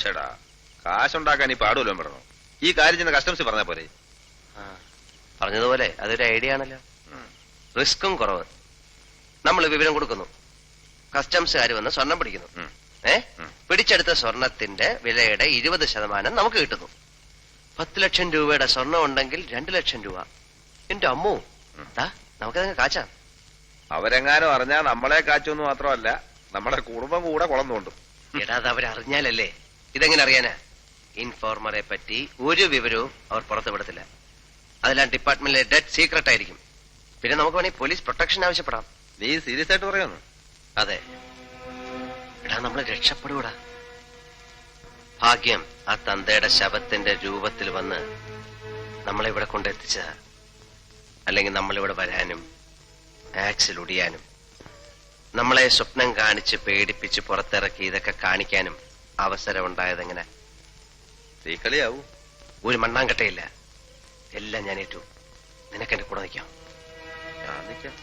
ചേടാ കാശുണ്ടാക്കാൻ ഈ പാടുമല്ലോ പറഞ്ഞു. ഈ കാര്യം ചെന്ന് കസ്റ്റംസ് പറഞ്ഞാ പോലെ. പറഞ്ഞതുപോലെ അതൊരു ഐഡിയ ആണല്ലോ. റിസ്ക്കും കുറവ്. നമ്മൾ വിവരം കൊടുക്കുന്നു, കസ്റ്റംസുകാർ വന്ന് സ്വർണം പിടിക്കുന്നു. പിടിച്ചെടുത്ത സ്വർണത്തിന്റെ വിലയുടെ 20% നമുക്ക് കിട്ടുന്നു. 10 ലക്ഷം രൂപയുടെ സ്വർണം ഉണ്ടെങ്കിൽ 2 ലക്ഷം രൂപ. എന്റെ അമ്മോ, നമുക്കതങ്ങ് കാച്ചാം. അവരെങ്ങാനും അറിഞ്ഞാൽ നമ്മളെ കാച്ചൊന്നു മാത്രമല്ല, നമ്മുടെ കുടുംബം കൂടെ കുളം തോണ്ടും. എടാ, അത് അവരറിഞ്ഞാലല്ലേ. ഇതെങ്ങനെ അറിയാനാ? ഇൻഫോർമറെ പറ്റി ഒരു വിവരവും അവർ പുറത്തു വിടത്തില്ല. അതെല്ലാം ഡിപ്പാർട്ട്മെന്റിലെ ഡെഡ് സീക്രട്ട് ആയിരിക്കും. പിന്നെ നമുക്ക് വേണമെങ്കിൽ പോലീസ് പ്രൊട്ടക്ഷൻ ആവശ്യപ്പെടാം. നീ സീരിയസ് ആയിട്ട് പറയുന്നു? അതെ. എടാ, നമ്മൾ രക്ഷപ്പെടൂടാ. ഭാഗ്യം ആ തന്തയുടെ ശവത്തിന്റെ രൂപത്തിൽ വന്ന് നമ്മളെ ഇവിടെ കൊണ്ടെത്തിച്ചതാ. അല്ലെങ്കിൽ നമ്മളിവിടെ വരാനും ആക്സിൽ ഒടിയാനും നമ്മളെ സ്വപ്നം കാണിച്ച് പേടിപ്പിച്ച് പുറത്തിറക്കി ഇതൊക്കെ കാണിക്കാനും അവസരം ഉണ്ടായതെങ്ങനെ? തീക്കളിയാവൂ. ഒരു മണ്ണാങ്കട്ടയില്ല. എല്ലാം ഞാൻ ഏറ്റു. നിനക്കെന്റെ കൂടെ നിൽക്കാം. ഞാൻ നിൽക്കാം.